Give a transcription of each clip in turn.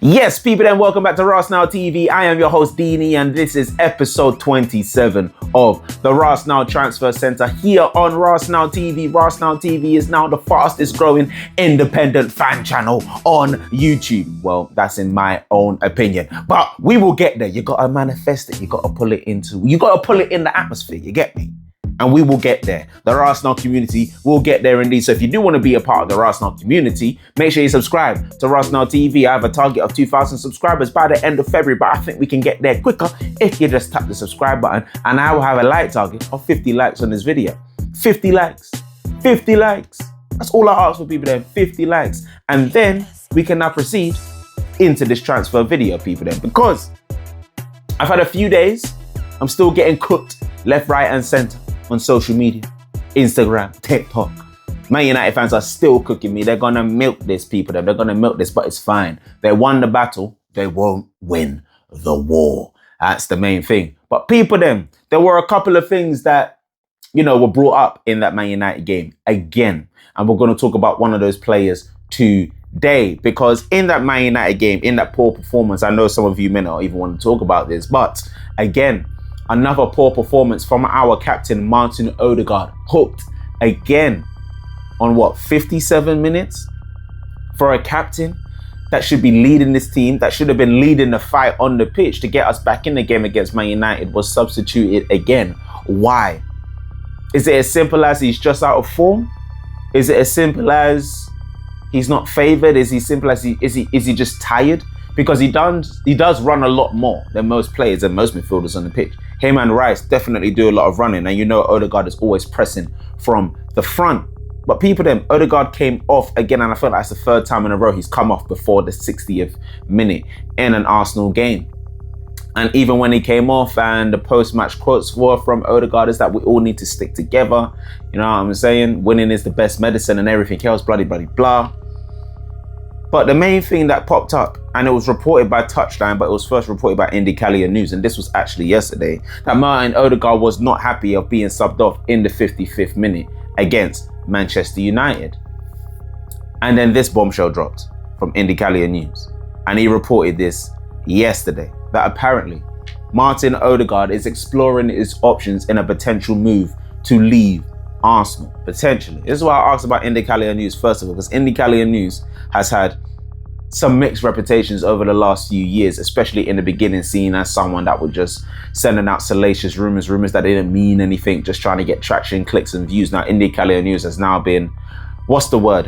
Yes, people, and welcome back to RASENAL TV. I am your host, Deanie, and this is episode 27 of the Rasenal Transfer Centre here on RASENAL TV. RASENAL TV is now the fastest growing independent fan channel on YouTube. Well, that's in my own opinion, but we will get there. You gotta manifest it. You gotta pull it in the atmosphere. You get me? And we will get there. The Rasenal community will get there indeed. So if you do want to be a part of the Rasenal community, make sure you subscribe to Rasenal TV. I have a target of 2,000 subscribers by the end of February, but I think we can get there quicker if you just tap the subscribe button. And I will have a like target of 50 likes on this video. 50 likes. 50 likes. That's all I ask for, people then. 50 likes. And then we can now proceed into this transfer video, people then. Because I've had a few days. I'm still getting cooked left, right, and center on social media, Instagram, TikTok. Man United fans are still cooking me. They're gonna milk this, people. They're gonna milk this, but it's fine. They won the battle. They won't win the war. That's the main thing. But people, there were a couple of things that, were brought up in that Man United game again. And we're gonna talk about one of those players today, because in that Man United game, in that poor performance, I know some of you may not even want to talk about this, but again, another poor performance from our captain, Martin Odegaard, hooked again on 57 minutes? For a captain that should be leading this team, that should have been leading the fight on the pitch to get us back in the game against Man United, was substituted again. Why? Is it as simple as he's just out of form? Is it as simple as he's not favoured? Is he simple as is he just tired? Because he does run a lot more than most players and most midfielders on the pitch. Him and Rice definitely do a lot of running, and Odegaard is always pressing from the front. But people, Odegaard came off again, and I feel like it's the third time in a row he's come off before the 60th minute in an Arsenal game. And even when he came off, and the post-match quotes were from Odegaard is that we all need to stick together. You know what I'm saying? Winning is the best medicine and everything else, bloody, bloody, blah. But the main thing that popped up, and it was reported by Touchline, but it was first reported by Indie News, and this was actually yesterday, that Martin Odegaard was not happy of being subbed off in the 55th minute against Manchester United. And then this bombshell dropped from Indie News, and he reported this yesterday, that apparently Martin Odegaard is exploring his options in a potential move to leave Arsenal, potentially. This is why I asked about Indie News first of all, because Indie News has had some mixed reputations over the last few years, especially in the beginning, seen as someone that would just sending out salacious rumors that didn't mean anything, just trying to get traction, clicks, and views. Now, Indie News has now been,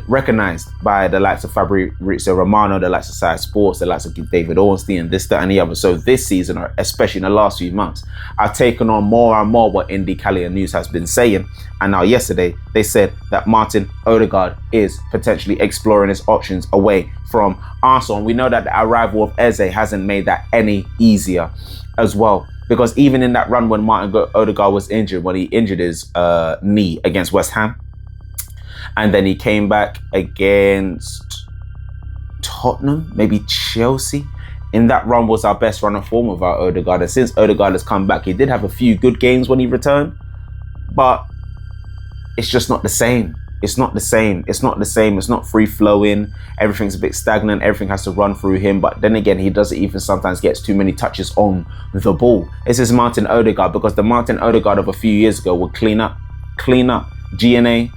recognized by the likes of Fabrizio Romano, the likes of Sky Sports, the likes of David Ornstein, this, that, and the other. So this season, or especially in the last few months, I've taken on more and more what Indie News has been saying. And now yesterday, they said that Martin Odegaard is potentially exploring his options away from Arsenal. And we know that the arrival of Eze hasn't made that any easier as well. Because even in that run when Martin Odegaard was injured, when he injured his knee against West Ham, and then he came back against Tottenham, maybe Chelsea. In that run was our best run of form without Odegaard. And since Odegaard has come back, he did have a few good games when he returned, but it's just not the same. It's not the same. It's not the same. It's not free flowing. Everything's a bit stagnant. Everything has to run through him. But then again, he doesn't even sometimes gets too many touches on the ball. This is Martin Odegaard, because the Martin Odegaard of a few years ago would clean up. GNA,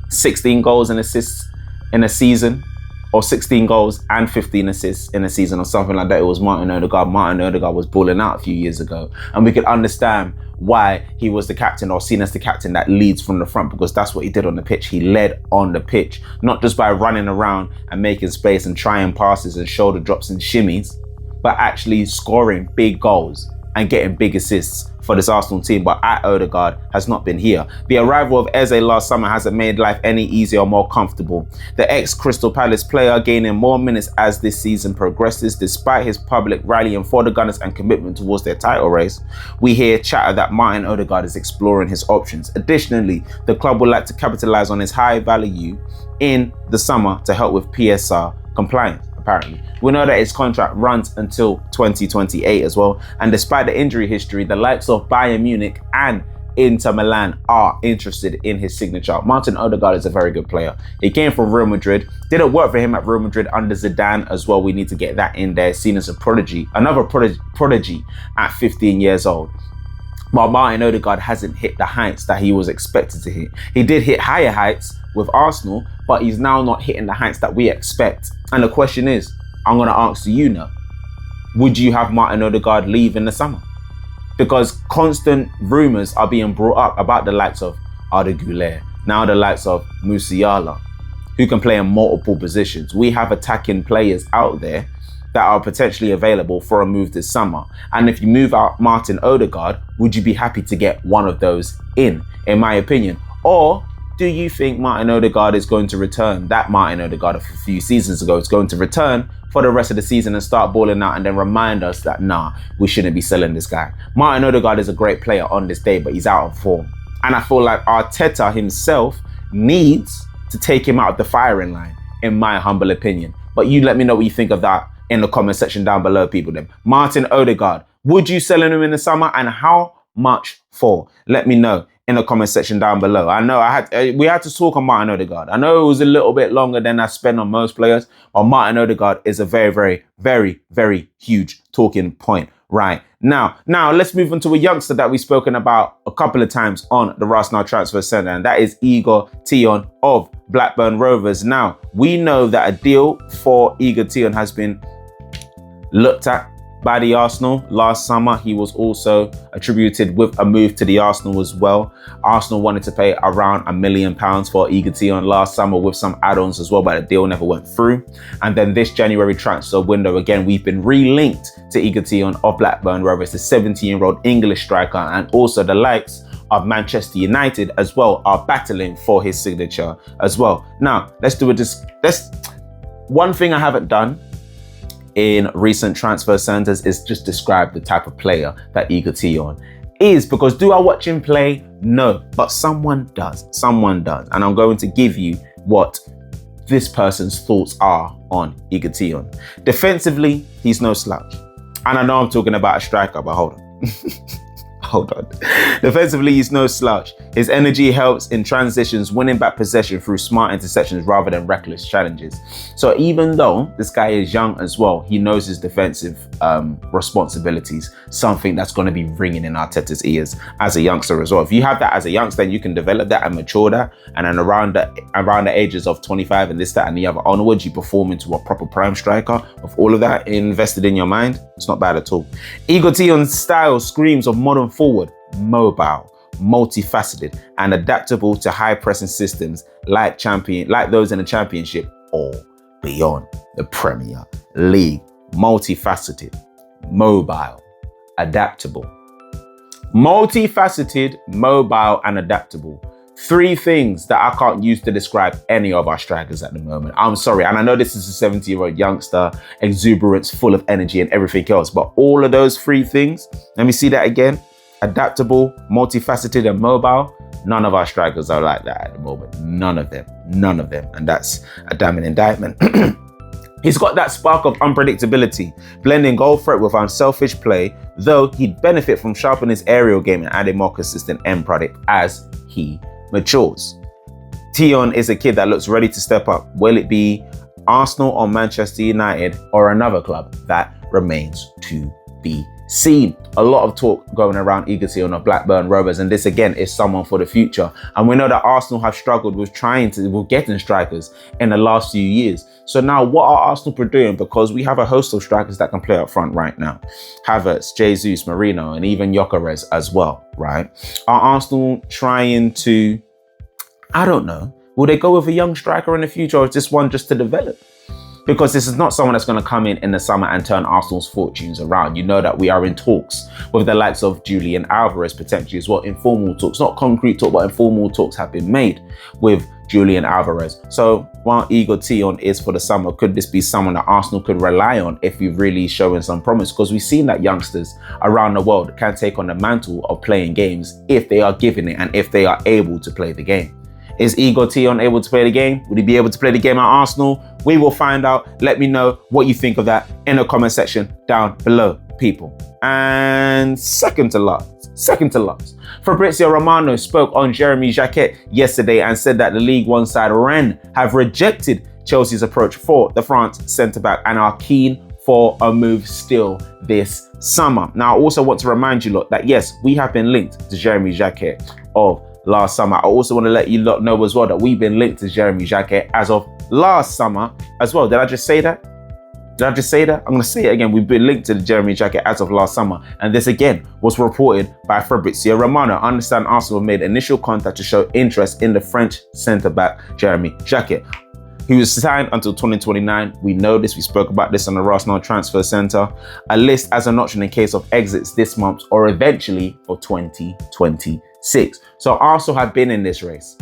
16 goals and assists in a season, or 16 goals and 15 assists in a season, or something like that. It was Martin Odegaard. Martin Odegaard was balling out a few years ago, and we could understand why he was the captain, or seen as the captain that leads from the front, because that's what he did on the pitch. He led on the pitch, not just by running around and making space and trying passes and shoulder drops and shimmies, but actually scoring big goals and getting big assists for this Arsenal team. But Odegaard has not been here. The arrival of Eze last summer hasn't made life any easier or more comfortable. The ex-Crystal Palace player gaining more minutes as this season progresses, despite his public rallying for the Gunners and commitment towards their title race. We hear chatter that Martin Odegaard is exploring his options. Additionally, the club would like to capitalise on his high value in the summer to help with PSR compliance. Apparently, we know that his contract runs until 2028 as well. And despite the injury history, the likes of Bayern Munich and Inter Milan are interested in his signature. Martin Odegaard is a very good player. He came from Real Madrid. Didn't work for him at Real Madrid under Zidane as well. We need to get that in there. Seen as a prodigy, another prodigy at 15 years old. But Martin Odegaard hasn't hit the heights that he was expected to hit. He did hit higher heights with Arsenal, but he's now not hitting the heights that we expect. And the question is, I'm going to ask you now, would you have Martin Odegaard leave in the summer? Because constant rumours are being brought up about the likes of Arda Güler, now the likes of Musiala, who can play in multiple positions. We have attacking players out there that are potentially available for a move this summer. And if you move out Martin Odegaard, would you be happy to get one of those in my opinion? Or do you think Martin Odegaard is going to return, that Martin Odegaard of a few seasons ago is going to return for the rest of the season and start balling out and then remind us that, nah, we shouldn't be selling this guy? Martin Odegaard is a great player on this day, but he's out of form. And I feel like Arteta himself needs to take him out of the firing line, in my humble opinion. But you let me know what you think of that in the comment section down below, people. Then Martin Odegaard, would you sell him in the summer, and how much for? Let me know in the comment section down below. I know we had to talk on Martin Odegaard. I know it was a little bit longer than I spend on most players, but Martin Odegaard is a very, very, very, very huge talking point right now. Now let's move on to a youngster that we've spoken about a couple of times on the Rasenal Transfer Centre, and that is Igor Tyjon of Blackburn Rovers. Now, we know that a deal for Igor Tyjon has been looked at by the Arsenal last summer. He was also attributed with a move to the Arsenal as well. Arsenal wanted to pay around £1 million for Igor Tyjon last summer with some add-ons as well, but the deal never went through. And then this January transfer window, again, we've been re-linked to Igor Tyjon of Blackburn Rovers, the 17-year-old English striker, and also the likes of Manchester United as well are battling for his signature as well. Now, let's do one thing I haven't done in recent transfer centres is just describe the type of player that Igor Tyjon is, because do I watch him play? No, but someone does. And I'm going to give you what this person's thoughts are on Igor Tyjon. Defensively, he's no slouch. And I know I'm talking about a striker, but hold on. Hold on. Defensively, he's no slouch. His energy helps in transitions, winning back possession through smart interceptions rather than reckless challenges. So even though this guy is young as well, he knows his defensive responsibilities, something that's going to be ringing in Arteta's ears as a youngster as well. If you have that as a youngster, then you can develop that and mature that. And then around the ages of 25 and this, that, and the other onwards, you perform into a proper prime striker with all of that invested in your mind. It's not bad at all. Igor Tyjon's style screams of modern forward, mobile, multifaceted, and adaptable to high pressing systems like those in the Championship or beyond the Premier League. Multifaceted, mobile, adaptable. Multifaceted, mobile, and adaptable. Three things that I can't use to describe any of our strikers at the moment. I'm sorry, and I know this is a 70-year-old youngster, exuberance, full of energy and everything else, but all of those three things, let me see that again. Adaptable, multifaceted, and mobile. None of our strikers are like that at the moment. None of them. And that's a damning indictment. He's got that spark of unpredictability, blending goal threat with unselfish play, though he'd benefit from sharpening his aerial game and adding more consistent end product as he matures. Tyjon is a kid that looks ready to step up. Will it be Arsenal or Manchester United or another club? That remains to be seen. A lot of talk going around Igor Tyjon of Blackburn Rovers, and this again is someone for the future. And we know that Arsenal have struggled with getting strikers in the last few years. So now what are Arsenal doing? Because we have a host of strikers that can play up front right now. Havertz, Jesus, Marino, and even Gyökeres as well, right? Are Arsenal trying to, I don't know, will they go with a young striker in the future, or is this one just to develop? Because this is not someone that's going to come in the summer and turn Arsenal's fortunes around. You know that we are in talks with the likes of Julian Alvarez potentially as well. Informal talks, not concrete talk, but informal talks have been made with Julian Alvarez. So while Igor Tyjon is for the summer, could this be someone that Arsenal could rely on if you're really showing some promise? Because we've seen that youngsters around the world can take on the mantle of playing games if they are given it and if they are able to play the game. Is Igor Tyjon able to play the game? Would he be able to play the game at Arsenal? We will find out. Let me know what you think of that in the comment section down below. people. And second to last, Fabrizio Romano spoke on Jeremy Jacquet yesterday and said that the League One side Rennes have rejected Chelsea's approach for the France centre-back and are keen for a move still this summer. Now, I also want to remind you lot that yes, we have been linked to Jeremy Jacquet of last summer. I also want to let you lot know as well that we've been linked to Jeremy Jacquet as of last summer as well. Did I just say that? I'm going to say it again. We've been linked to Jeremy Jacquet as of last summer. And this again was reported by Fabrizio Romano. I understand Arsenal made initial contact to show interest in the French centre-back Jeremy Jacquet. He was signed until 2029. We know this. We spoke about this on the Rasenal Transfer Centre. A list as an option in case of exits this month or eventually for 2026. So Arsenal have been in this race.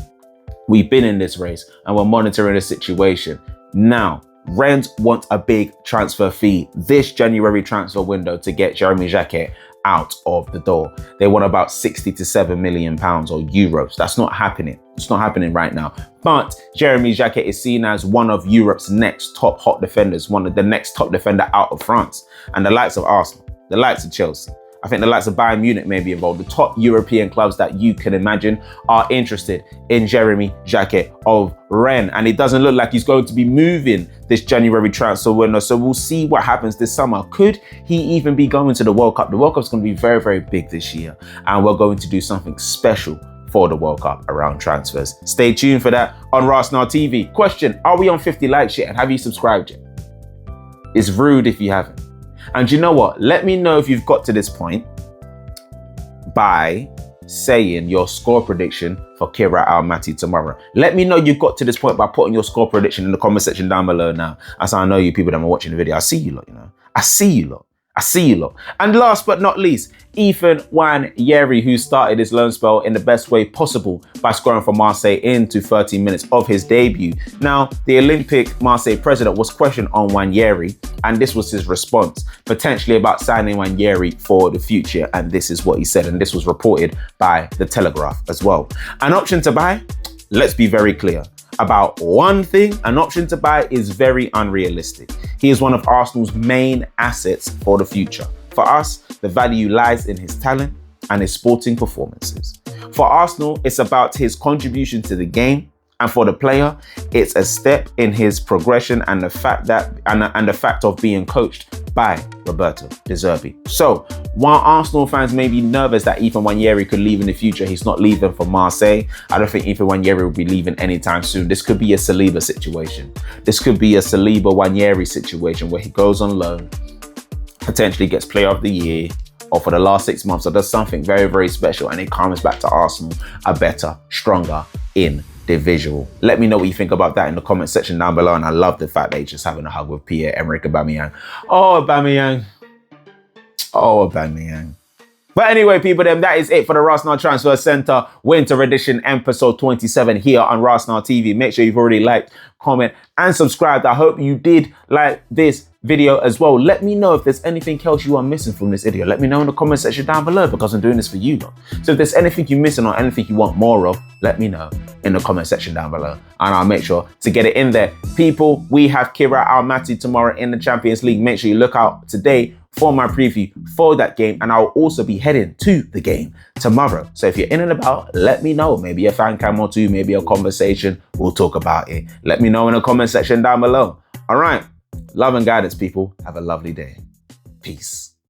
We've been in this race and we're monitoring the situation. Now, Rennes want a big transfer fee this January transfer window to get Jeremy Jacquet out of the door. They want about 60 to 7 million pounds or euros. That's not happening. It's not happening right now. But Jeremy Jacquet is seen as one of Europe's next top hot defenders, one of the next top defender out of France. And the likes of Arsenal, the likes of Chelsea, I think the likes of Bayern Munich may be involved. The top European clubs that you can imagine are interested in Jeremy Jacquet of Rennes. And it doesn't look like he's going to be moving this January transfer window. So we'll see what happens this summer. Could he even be going to the World Cup? The World Cup's going to be very, very big this year. And we're going to do something special for the World Cup around transfers. Stay tuned for that on Rasenal TV. Question, are we on 50 likes yet? And have you subscribed yet? It's rude if you haven't. And you know what? Let me know if you've got to this point by saying your score prediction for Kira Almaty tomorrow. Let me know you've got to this point by putting your score prediction in the comment section down below now. As I know you people that are watching the video. I see you lot, you know. I see you lot. And last but not least, Ethan Nwaneri, who started his loan spell in the best way possible by scoring for Marseille into 30 minutes of his debut. Now, the Olympic Marseille president was questioned on Nwaneri, and this was his response, potentially about signing Nwaneri for the future. And this is what he said, and this was reported by The Telegraph as well. An option to buy? Let's be very clear. About one thing, an option to buy is very unrealistic. He is one of Arsenal's main assets for the future. For us, the value lies in his talent and his sporting performances. For Arsenal, it's about his contribution to the game, and for the player, it's a step in his progression and the fact of being coached by Roberto De Zerbi. So, while Arsenal fans may be nervous that Ethan Nwaneri could leave in the future, he's not leaving for Marseille. I don't think Ethan Nwaneri will be leaving anytime soon. This could be a Saliba situation. This could be a Saliba-Nwaneri situation where he goes on loan, potentially gets player of the year, or for the last 6 months, or does something very, very special, and it comes back to Arsenal a better, stronger individual. Let me know what you think about that in the comment section down below. And I love the fact that he's just having a hug with Pierre-Emerick Aubameyang. Oh, Aubameyang. But anyway, people, that is it for the Rasenal Transfer Centre Winter Edition episode 27 here on Rasenal TV. Make sure you've already liked, comment, and subscribed. I hope you did like this video as well. Let me know if there's anything else you are missing from this video. Let me know in the comment section down below, because I'm doing this for you. So if there's anything you're missing or anything you want more of, let me know in the comment section down below, and I'll make sure to get it in there. People, we have Kira Almaty tomorrow in the Champions League. Make sure you look out today for my preview for that game, and I'll also be heading to the game tomorrow. So if you're in and about, let me know. Maybe a fan cam or two, maybe a conversation. We'll talk about it. Let me know in the comment section down below. All right. Love and guidance, people. Have a lovely day. Peace.